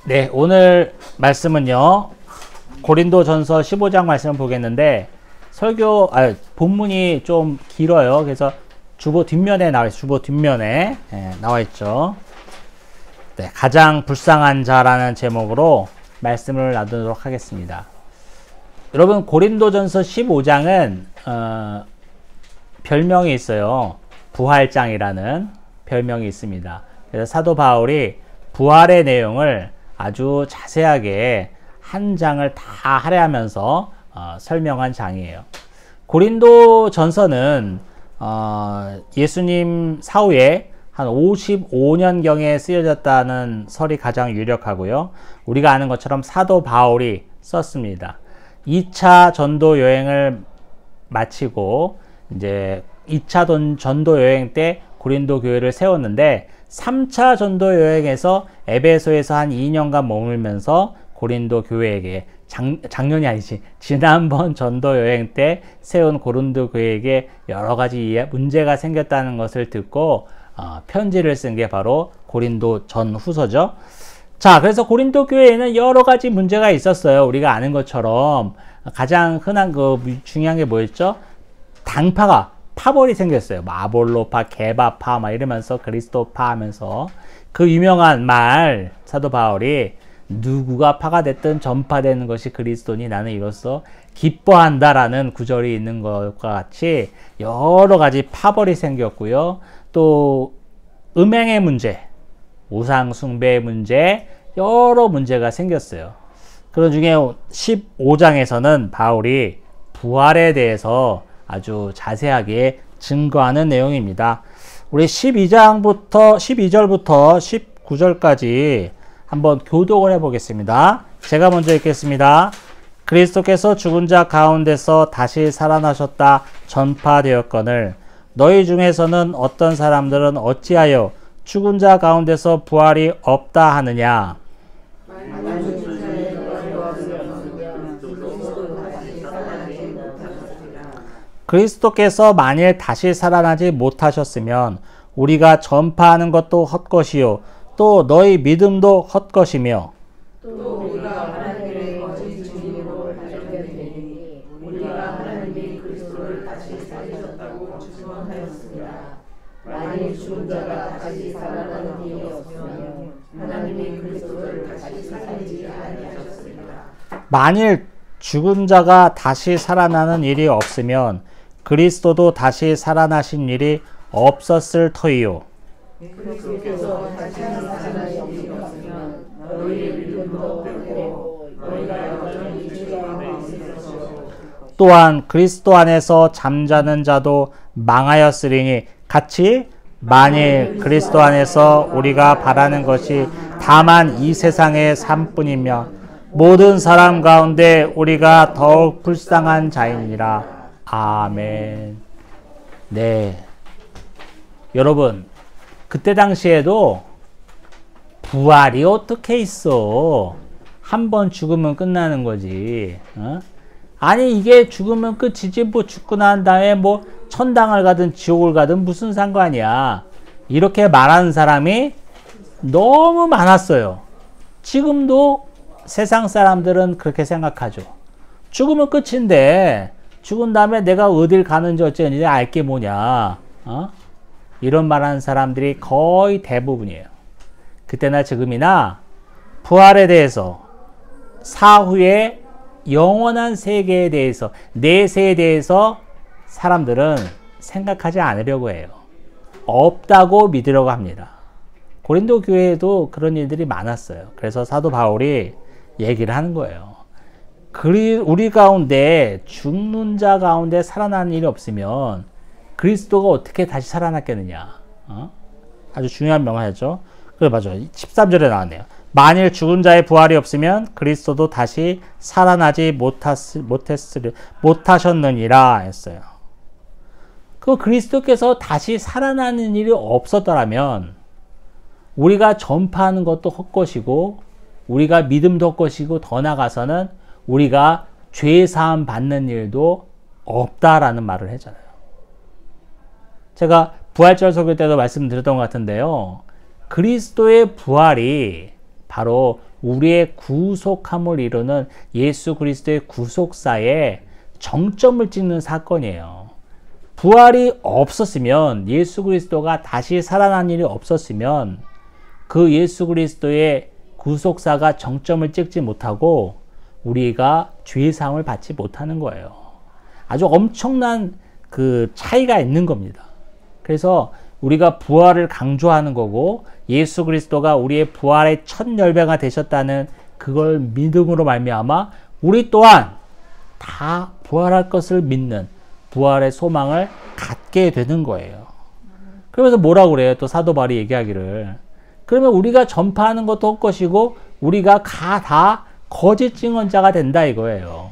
네, 오늘 말씀은요, 고린도전서 15장 말씀을 보겠는데, 본문이 좀 길어요. 그래서 주보 뒷면에 나와 있죠. 네, 가장 불쌍한 자라는 제목으로 말씀을 나누도록 하겠습니다. 여러분, 고린도전서 15장은 별명이 있어요. 부활장이라는 별명이 있습니다. 그래서 사도 바울이 부활의 내용을 아주 자세하게 한 장을 다 할애하면서 설명한 장이에요. 고린도전서는 예수님 사후에 한 55년경에 쓰여졌다는 설이 가장 유력하고요. 우리가 아는 것처럼 사도 바울이 썼습니다. 2차 전도 여행을 마치고 이제 2차 전도 여행 때 고린도 교회를 세웠는데 3차 전도 여행에서 에베소에서 한 2년간 머물면서 고린도 교회에게 작년이 아니지 지난번 전도 여행 때 세운 고린도 교회에게 여러 가지 문제가 생겼다는 것을 듣고 편지를 쓴 게 바로 고린도 전후서죠. 자, 그래서 고린도 교회에는 여러 가지 문제가 있었어요. 우리가 아는 것처럼 가장 흔한 중요한 게 뭐였죠? 파벌이 생겼어요. 아볼로파, 게바파 막 이러면서 그리스도파 하면서 그 유명한 말 사도 바울이 누구가 파가 됐든 전파되는 것이 그리스도니 나는 이로써 기뻐한다라는 구절이 있는 것과 같이 여러 가지 파벌이 생겼고요. 또 음행의 문제, 우상 숭배의 문제, 여러 문제가 생겼어요. 그런 중에 15장에서는 바울이 부활에 대해서 아주 자세하게 증거하는 내용입니다. 우리 12절부터 19절까지 한번 교독을 해보겠습니다. 제가 먼저 읽겠습니다. 그리스도께서 죽은 자 가운데서 다시 살아나셨다 전파되었거늘 너희 중에서는 어떤 사람들은 어찌하여 죽은 자 가운데서 부활이 없다 하느냐. 그리스도께서 만일 다시 살아나지 못하셨으면 우리가 전파하는 것도 헛것이요 또 너희 믿음도 헛것이며 또 우리가 하나님의 거짓 증인으로 발견되니 우리가 하나님이 그리스도를 다시 살리셨다고 증언하였습니다. 만일 죽은 자가 다시 살아나는 일이 없으면 하나님이 그리스도를 다시 살리지 아니하셨습니다. 만일 죽은 자가 다시 살아나는 일이 없으면 그리스도도 다시 살아나신 일이 없었을 터이요. 그리스도께서 다시 살아나신 일이 없으면 너희의 믿음도 없고 너희가 여전히 죄 가운데 있으시고 또한 그리스도 안에서 잠자는 자도 망하였으리니 같이 만일 그리스도 안에서 우리가 바라는 것이 다만 이 세상의 삶뿐이며 모든 사람 가운데 우리가 더욱 불쌍한 자이니라. 아멘. 네. 여러분, 그때 당시에도 부활이 어떻게 있어? 한 번 죽으면 끝나는 거지. 아니, 이게 죽으면 끝이지. 죽고 난 다음에 천당을 가든 지옥을 가든 무슨 상관이야. 이렇게 말하는 사람이 너무 많았어요. 지금도 세상 사람들은 그렇게 생각하죠. 죽으면 끝인데 죽은 다음에 내가 어딜 가는지 어쩌는지 알 게 뭐냐. 이런 말하는 사람들이 거의 대부분이에요. 그때나 지금이나 부활에 대해서 사후에 영원한 세계에 대해서 내세에 대해서 사람들은 생각하지 않으려고 해요. 없다고 믿으려고 합니다. 고린도 교회에도 그런 일들이 많았어요. 그래서 사도 바울이 얘기를 하는 거예요. 우리 가운데 죽는 자 가운데 살아나는 일이 없으면 그리스도가 어떻게 다시 살아났겠느냐. 아주 중요한 명화였죠. 그래, 맞아요. 13절에 나왔네요. 만일 죽은 자의 부활이 없으면 그리스도도 다시 살아나지 못하셨느니라 했어요. 그 그리스도께서 다시 살아나는 일이 없었더라면 우리가 전파하는 것도 헛것이고 우리가 믿음도 헛것이고 더 나아가서는 우리가 죄사함 받는 일도 없다라는 말을 했잖아요. 제가 부활절 설교 때도 말씀드렸던 것 같은데요. 그리스도의 부활이 바로 우리의 구속함을 이루는 예수 그리스도의 구속사에 정점을 찍는 사건이에요. 부활이 없었으면, 예수 그리스도가 다시 살아난 일이 없었으면 그 예수 그리스도의 구속사가 정점을 찍지 못하고 우리가 죄사함을 받지 못하는 거예요. 아주 엄청난 그 차이가 있는 겁니다. 그래서 우리가 부활을 강조하는 거고, 예수 그리스도가 우리의 부활의 첫 열매가 되셨다는 그걸 믿음으로 말미암아 우리 또한 다 부활할 것을 믿는 부활의 소망을 갖게 되는 거예요. 그러면서 뭐라고 그래요? 또 사도 바울이 얘기하기를, 그러면 우리가 전파하는 것도 헛것이고 우리가 다 거짓 증언자가 된다 이거예요.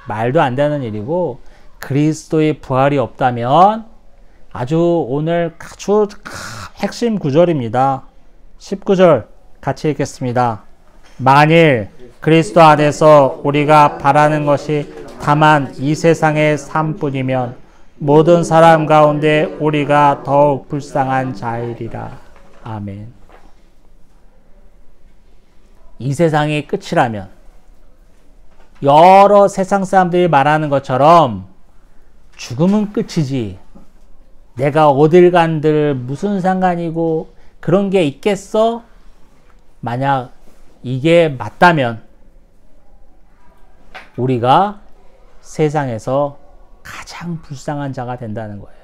말도 안 되는 일이고, 그리스도의 부활이 없다면, 아주 오늘 아주 핵심 구절입니다. 19절 같이 읽겠습니다. 만일 그리스도 안에서 우리가 바라는 것이 다만 이 세상의 삶뿐이면 모든 사람 가운데 우리가 더욱 불쌍한 자이리라. 아멘. 이 세상이 끝이라면, 여러 세상 사람들이 말하는 것처럼 죽음은 끝이지, 내가 어딜 간들 무슨 상관이고 그런 게 있겠어? 만약 이게 맞다면 우리가 세상에서 가장 불쌍한 자가 된다는 거예요.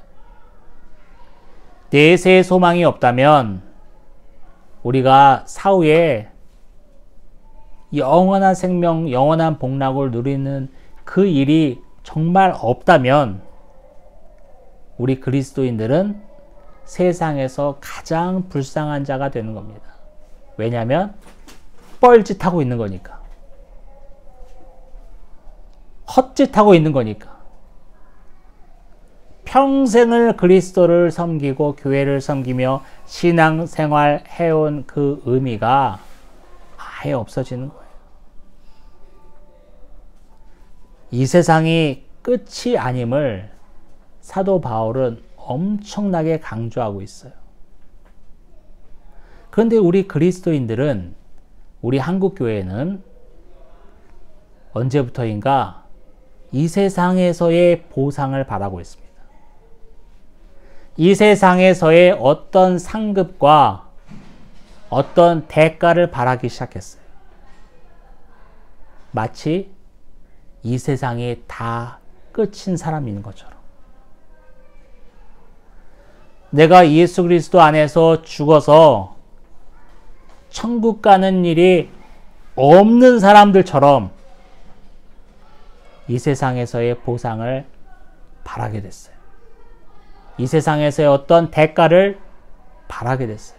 내세의 소망이 없다면 우리가 사후에 영원한 생명, 영원한 복락을 누리는 그 일이 정말 없다면 우리 그리스도인들은 세상에서 가장 불쌍한 자가 되는 겁니다. 왜냐하면 뻘짓하고 있는 거니까. 헛짓하고 있는 거니까. 평생을 그리스도를 섬기고 교회를 섬기며 신앙생활 해온 그 의미가 아예 없어지는 거예요. 이 세상이 끝이 아님을 사도 바울은 엄청나게 강조하고 있어요. 그런데 우리 그리스도인들은, 우리 한국교회는 언제부터인가 이 세상에서의 보상을 바라고 있습니다. 이 세상에서의 어떤 상급과 어떤 대가를 바라기 시작했어요. 마치 이 세상이 다 끝인 사람인 것처럼. 내가 예수 그리스도 안에서 죽어서 천국 가는 일이 없는 사람들처럼 이 세상에서의 보상을 바라게 됐어요. 이 세상에서의 어떤 대가를 바라게 됐어요.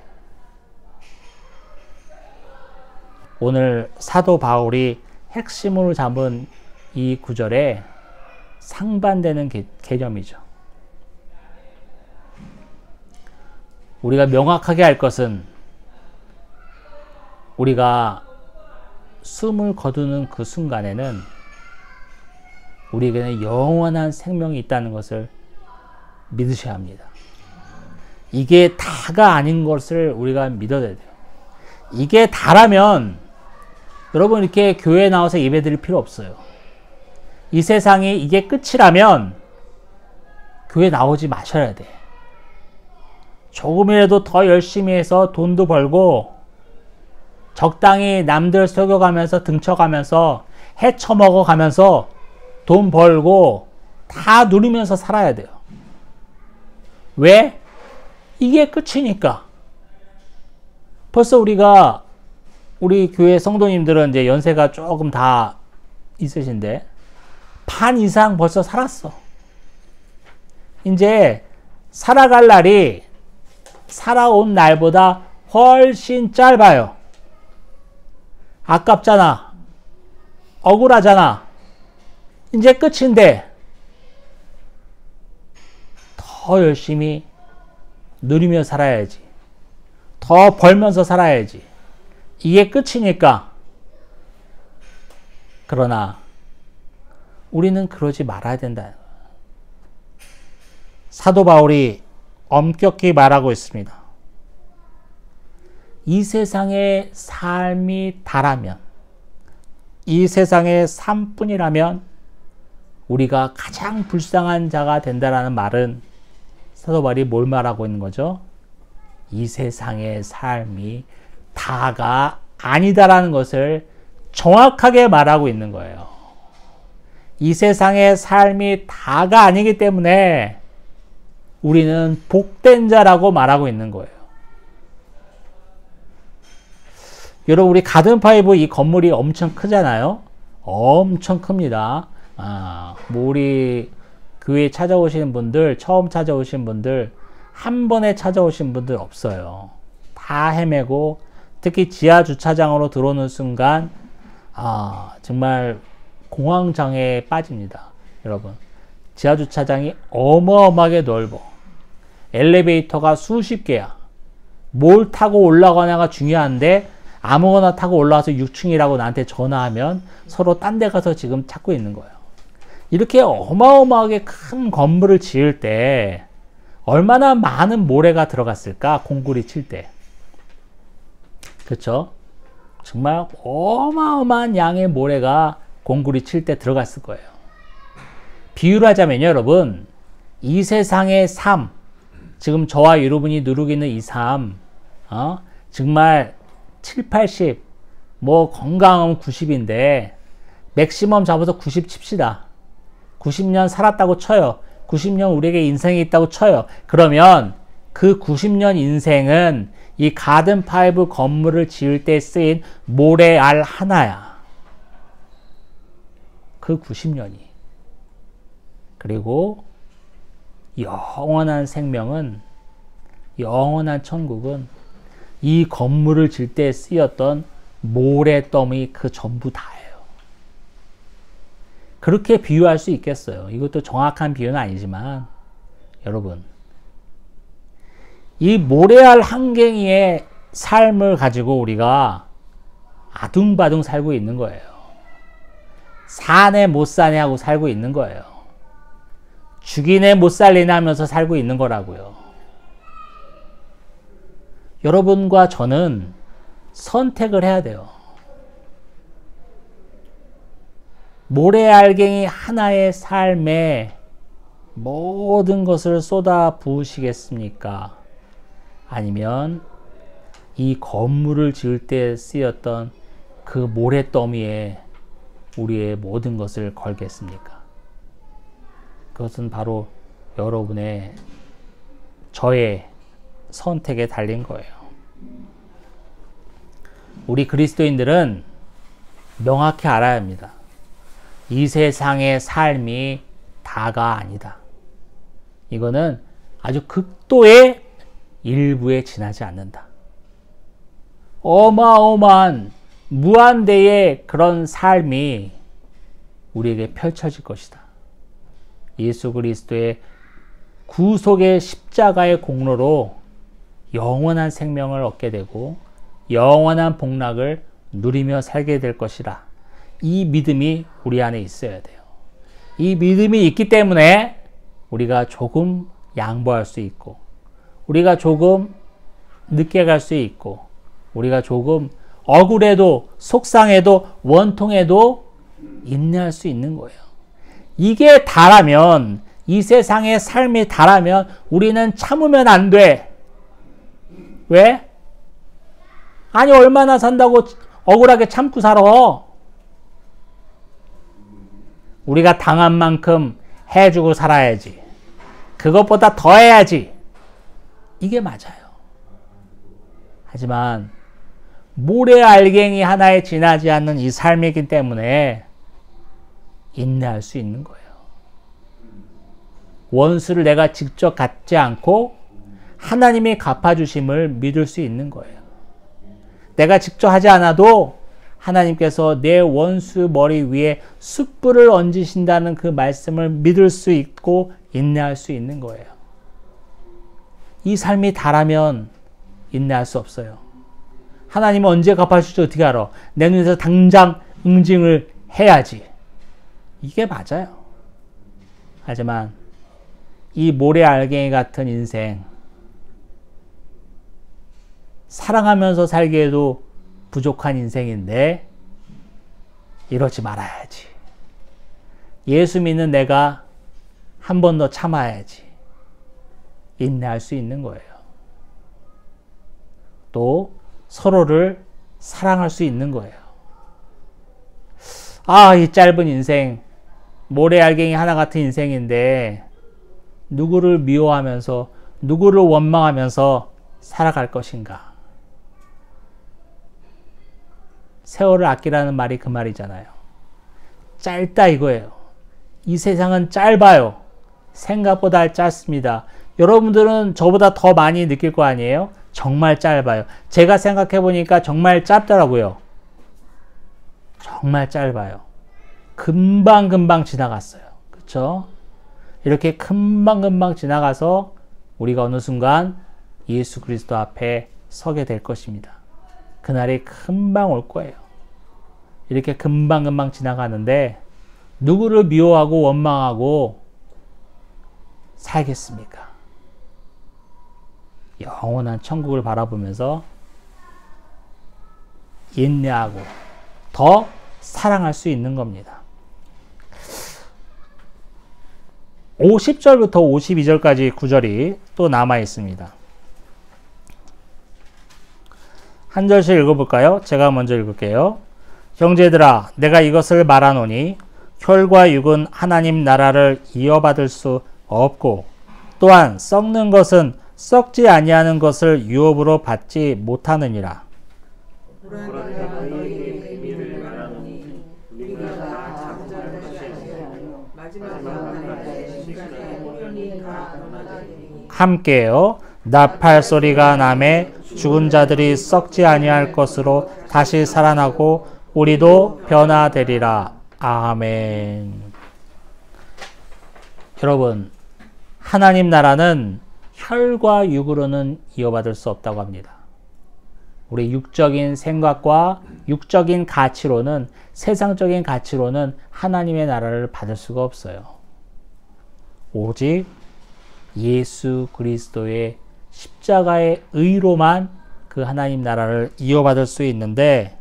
오늘 사도 바울이 핵심으로 잡은 이 구절에 상반되는 개념이죠. 우리가 명확하게 알 것은, 우리가 숨을 거두는 그 순간에는 우리에게는 영원한 생명이 있다는 것을 믿으셔야 합니다. 이게 다가 아닌 것을 우리가 믿어야 돼요. 이게 다라면 여러분 이렇게 교회에 나와서 예배 드릴 필요 없어요. 이 세상이 이게 끝이라면 교회 나오지 마셔야 돼. 조금이라도 더 열심히 해서 돈도 벌고 적당히 남들 속여가면서 등쳐가면서 헤쳐먹어가면서 돈 벌고 다 누리면서 살아야 돼요. 왜? 이게 끝이니까. 벌써 우리 교회 성도님들은 이제 연세가 조금 다 있으신데 반 이상 벌써 살았어. 이제 살아갈 날이 살아온 날보다 훨씬 짧아요. 아깝잖아. 억울하잖아. 이제 끝인데 더 열심히 누리며 살아야지. 더 벌면서 살아야지. 이게 끝이니까. 그러나 우리는 그러지 말아야 된다. 사도 바울이 엄격히 말하고 있습니다. 이 세상의 삶이 다라면, 이 세상의 삶뿐이라면 우리가 가장 불쌍한 자가 된다라는 말은 사도 바울이 뭘 말하고 있는 거죠? 이 세상의 삶이 다가 아니다라는 것을 정확하게 말하고 있는 거예요. 이 세상의 삶이 다가 아니기 때문에 우리는 복된 자라고 말하고 있는 거예요. 여러분, 우리 가든파이브 이 건물이 엄청 크잖아요. 엄청 큽니다. 뭐 우리 교회 찾아오시는 분들, 처음 찾아오신 분들, 한 번에 찾아오신 분들 없어요. 다 헤매고, 특히 지하 주차장으로 들어오는 순간 정말 공황장애에 빠집니다. 여러분, 지하 주차장이 어마어마하게 넓어. 엘리베이터가 수십 개야. 뭘 타고 올라가냐가 중요한데 아무거나 타고 올라와서 6층이라고 나한테 전화하면 서로 딴 데 가서 지금 찾고 있는 거예요. 이렇게 어마어마하게 큰 건물을 지을 때 얼마나 많은 모래가 들어갔을까? 공구리 칠 때. 그렇죠? 정말 어마어마한 양의 모래가 공구리 칠 때 들어갔을 거예요. 비유를 하자면요, 여러분, 이 세상의 삶, 지금 저와 여러분이 누리고 있는 이 삶, 정말 7, 80, 뭐 건강하면 90인데 맥시멈 잡아서 90 칩시다. 90년 살았다고 쳐요. 90년 우리에게 인생이 있다고 쳐요. 그러면 그 90년 인생은 이 가든파이브 건물을 지을 때 쓰인 모래알 하나야. 그 90년이. 그리고 영원한 생명은, 영원한 천국은 이 건물을 질 때 쓰였던 모래더미 그 전부 다예요. 그렇게 비유할 수 있겠어요. 이것도 정확한 비유는 아니지만, 여러분, 이 모래알 한 갱이의 삶을 가지고 우리가 아둥바둥 살고 있는 거예요. 사네 못 사네 하고 살고 있는 거예요. 죽이네 못 살리네 하면서 살고 있는 거라고요. 여러분과 저는 선택을 해야 돼요. 모래알갱이 하나의 삶에 모든 것을 쏟아 부으시겠습니까? 아니면 이 건물을 지을 때 쓰였던 그 모래더미에 우리의 모든 것을 걸겠습니까? 그것은 바로 여러분의, 저의 선택에 달린 거예요. 우리 그리스도인들은 명확히 알아야 합니다. 이 세상의 삶이 다가 아니다. 이거는 아주 극도의 일부에 지나지 않는다. 어마어마한 무한대의 그런 삶이 우리에게 펼쳐질 것이다. 예수 그리스도의 구속의 십자가의 공로로 영원한 생명을 얻게 되고 영원한 복락을 누리며 살게 될 것이라. 이 믿음이 우리 안에 있어야 돼요. 이 믿음이 있기 때문에 우리가 조금 양보할 수 있고, 우리가 조금 늦게 갈 수 있고, 우리가 조금 억울해도 속상해도 원통해도 인내할 수 있는 거예요. 이게 다라면, 이 세상의 삶이 다라면 우리는 참으면 안 돼. 왜? 아니, 얼마나 산다고 억울하게 참고 살아. 우리가 당한 만큼 해주고 살아야지. 그것보다 더 해야지. 이게 맞아요. 하지만 모래알갱이 하나에 지나지 않는 이 삶이기 때문에 인내할 수 있는 거예요. 원수를 내가 직접 갚지 않고 하나님이 갚아주심을 믿을 수 있는 거예요. 내가 직접 하지 않아도 하나님께서 내 원수 머리 위에 숯불을 얹으신다는 그 말씀을 믿을 수 있고 인내할 수 있는 거예요. 이 삶이 다라면 인내할 수 없어요. 하나님은 언제 갚아줄지 어떻게 알아? 내 눈에서 당장 응징을 해야지. 이게 맞아요. 하지만 이 모래알갱이 같은 인생, 사랑하면서 살기에도 부족한 인생인데 이러지 말아야지. 예수 믿는 내가 한 번 더 참아야지. 인내할 수 있는 거예요. 또 서로를 사랑할 수 있는 거예요. 아, 이 짧은 인생, 모래알갱이 하나 같은 인생인데 누구를 미워하면서 누구를 원망하면서 살아갈 것인가? 세월을 아끼라는 말이 그 말이잖아요. 짧다 이거예요. 이 세상은 짧아요. 생각보다 짧습니다. 여러분들은 저보다 더 많이 느낄 거 아니에요? 정말 짧아요. 제가 생각해 보니까 정말 짧더라고요. 정말 짧아요. 금방금방 지나갔어요. 그렇죠? 이렇게 금방금방 지나가서 우리가 어느 순간 예수 그리스도 앞에 서게 될 것입니다. 그날이 금방 올 거예요. 이렇게 금방금방 지나가는데 누구를 미워하고 원망하고 살겠습니까? 영원한 천국을 바라보면서 인내하고 더 사랑할 수 있는 겁니다. 50절부터 52절까지 구절이 또 남아 있습니다. 한 절씩 읽어볼까요? 제가 먼저 읽을게요. 형제들아, 내가 이것을 말하노니 혈과 육은 하나님 나라를 이어받을 수 없고 또한 썩는 것은 썩지 아니하는 것을 유업으로 받지 못하느니라. 함께요. 나팔 소리가 나매 죽은 자들이 썩지 아니할 것으로 다시 살아나고 우리도 변화되리라. 아멘. 여러분, 하나님 나라는 혈과 육으로는 이어받을 수 없다고 합니다. 우리 육적인 생각과 육적인 가치로는, 세상적인 가치로는 하나님의 나라를 받을 수가 없어요. 오직 예수 그리스도의 십자가의 의로만 그 하나님 나라를 이어받을 수 있는데,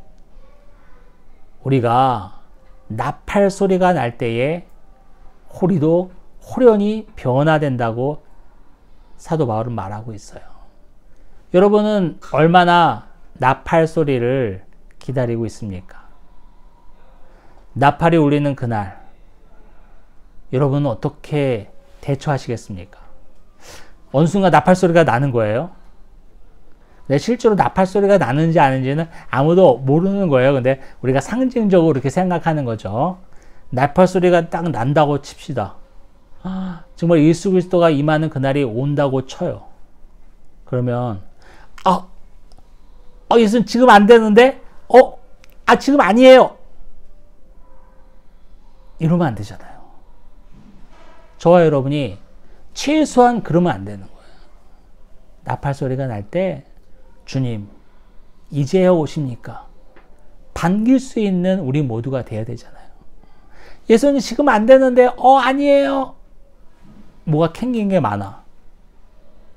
우리가 나팔 소리가 날 때에 우리도 호련히 변화된다고 사도 바울은 말하고 있어요. 여러분은 얼마나 나팔 소리를 기다리고 있습니까? 나팔이 울리는 그날, 여러분은 어떻게 대처하시겠습니까? 어느 순간 나팔 소리가 나는 거예요. 네, 실제로 나팔 소리가 나는지 아닌지는 아무도 모르는 거예요. 근데 우리가 상징적으로 이렇게 생각하는 거죠. 나팔 소리가 딱 난다고 칩시다. 아, 정말 예수 그리스도가 임하는 그날이 온다고 쳐요. 그러면 예수님 지금 안 되는데? 지금 아니에요. 이러면 안 되잖아요. 저와 여러분이 최소한 그러면 안 되는 거예요. 나팔 소리가 날 때 주님 이제야 오십니까? 반길 수 있는 우리 모두가 돼야 되잖아요. 예수님 지금 안 되는데 아니에요. 뭐가 캥긴 게 많아.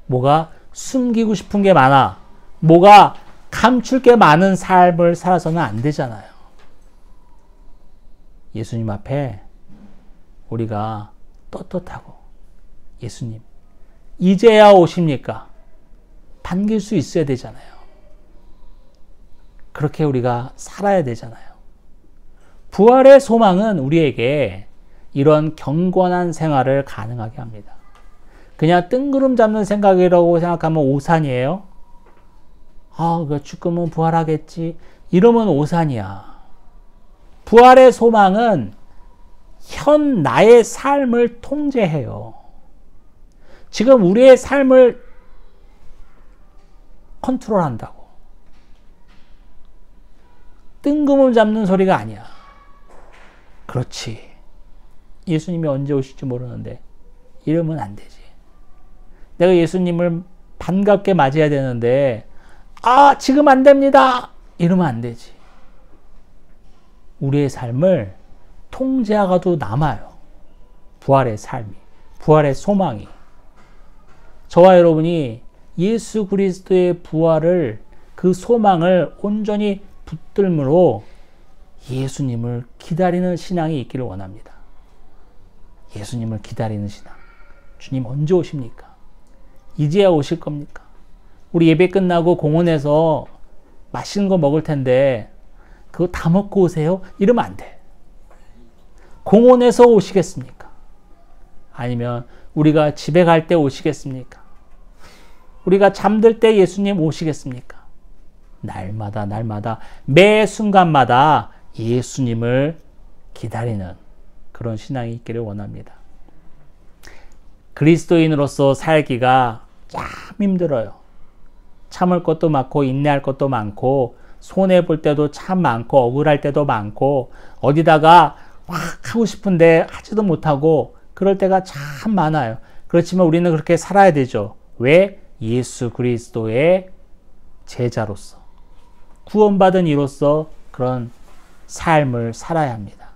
뭐가 숨기고 싶은 게 많아. 뭐가 감출 게 많은 삶을 살아서는 안 되잖아요. 예수님 앞에 우리가 떳떳하고 예수님 이제야 오십니까? 반길 수 있어야 되잖아요. 그렇게 우리가 살아야 되잖아요. 부활의 소망은 우리에게 이런 경건한 생활을 가능하게 합니다. 그냥 뜬구름 잡는 생각이라고 생각하면 오산이에요. 죽으면 부활하겠지. 이러면 오산이야. 부활의 소망은 현 나의 삶을 통제해요. 지금 우리의 삶을 컨트롤한다고. 뜬금을 잡는 소리가 아니야. 그렇지. 예수님이 언제 오실지 모르는데 이러면 안 되지. 내가 예수님을 반갑게 맞이해야 되는데 지금 안 됩니다. 이러면 안 되지. 우리의 삶을 통제하고도 남아요. 부활의 삶이, 부활의 소망이. 저와 여러분이 예수 그리스도의 부활을 그 소망을 온전히 붙들므로 예수님을 기다리는 신앙이 있기를 원합니다. 예수님을 기다리는 신앙. 주님 언제 오십니까? 이제야 오실 겁니까? 우리 예배 끝나고 공원에서 맛있는 거 먹을 텐데 그거 다 먹고 오세요? 이러면 안 돼. 공원에서 오시겠습니까? 아니면 우리가 집에 갈 때 오시겠습니까? 우리가 잠들 때 예수님 오시겠습니까? 날마다 매 순간마다 예수님을 기다리는 그런 신앙이 있기를 원합니다. 그리스도인으로서 살기가 참 힘들어요. 참을 것도 많고 인내할 것도 많고 손해볼 때도 참 많고 억울할 때도 많고 어디다가 확 하고 싶은데 하지도 못하고 그럴 때가 참 많아요. 그렇지만 우리는 그렇게 살아야 되죠. 왜? 예수 그리스도의 제자로서 구원받은 이로서 그런 삶을 살아야 합니다.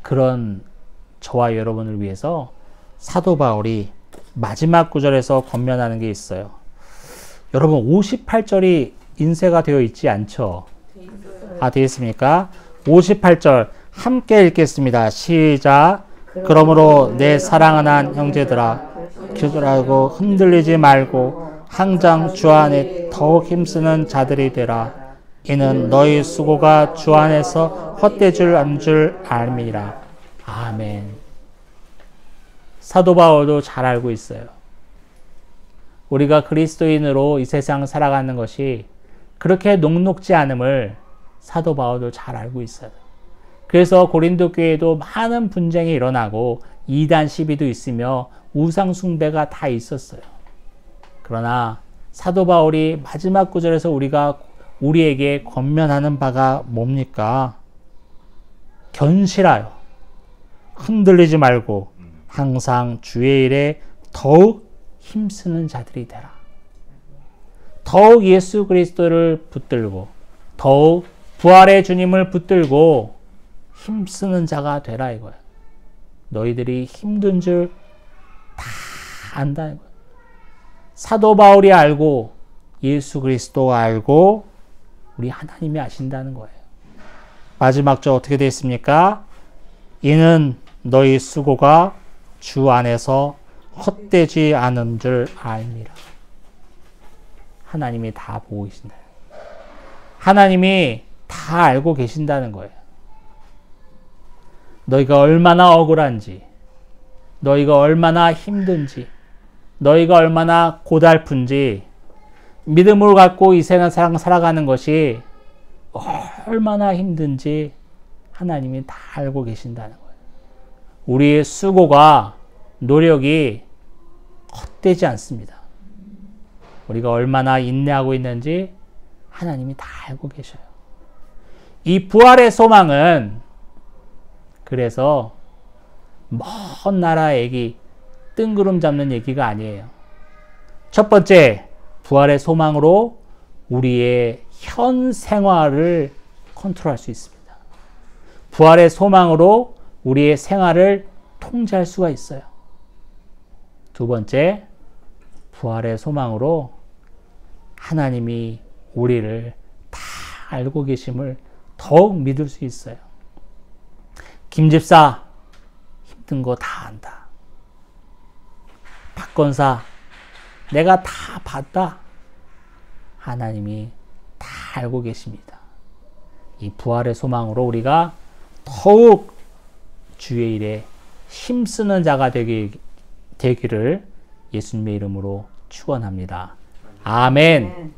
그런 저와 여러분을 위해서 사도 바울이 마지막 구절에서 권면하는 게 있어요. 여러분 58절이 인쇄가 되어 있지 않죠? 되어 있습니까? 58절 함께 읽겠습니다. 시작. 그러므로 내 사랑하는 형제들아 기도하고 흔들리지 말고 항상 주 안에 더욱 힘쓰는 자들이 되라. 이는 너희 수고가 주 안에서 헛되줄 않은 줄 알미라. 아멘. 사도 바울도 잘 알고 있어요. 우리가 그리스도인으로 이 세상 살아가는 것이 그렇게 녹록지 않음을 사도 바울도 잘 알고 있어요. 그래서 고린도 교회에도 많은 분쟁이 일어나고 이단 시비도 있으며 우상 숭배가 다 있었어요. 그러나 사도 바울이 마지막 구절에서 우리에게 권면하는 바가 뭡니까? 견실하여 흔들리지 말고 항상 주의 일에 더욱 힘쓰는 자들이 되라. 더욱 예수 그리스도를 붙들고 더욱 부활의 주님을 붙들고 힘쓰는 자가 되라 이거예요. 너희들이 힘든 줄 다 안다 이거예요. 사도 바울이 알고 예수 그리스도가 알고 우리 하나님이 아신다는 거예요. 마지막 절 어떻게 되어 있습니까? 이는 너희 수고가 주 안에서 헛되지 않은 줄 알미라. 하나님이 다 보고 계신다. 하나님이 다 알고 계신다는 거예요. 너희가 얼마나 억울한지, 너희가 얼마나 힘든지, 너희가 얼마나 고달픈지, 믿음을 갖고 이 세상 살아가는 것이 얼마나 힘든지 하나님이 다 알고 계신다는 거예요. 우리의 수고가, 노력이 헛되지 않습니다. 우리가 얼마나 인내하고 있는지 하나님이 다 알고 계셔요. 이 부활의 소망은 그래서 먼 나라 얘기, 뜬구름 잡는 얘기가 아니에요. 첫 번째, 부활의 소망으로 우리의 현 생활을 컨트롤할 수 있습니다. 부활의 소망으로 우리의 생활을 통제할 수가 있어요. 두 번째, 부활의 소망으로 하나님이 우리를 다 알고 계심을 더욱 믿을 수 있어요. 김 집사, 힘든 거 다 안다. 박 권사, 내가 다 봤다. 하나님이 다 알고 계십니다. 이 부활의 소망으로 우리가 더욱 주의 일에 힘쓰는 자가 되기를 예수님의 이름으로 축원합니다. 아멘.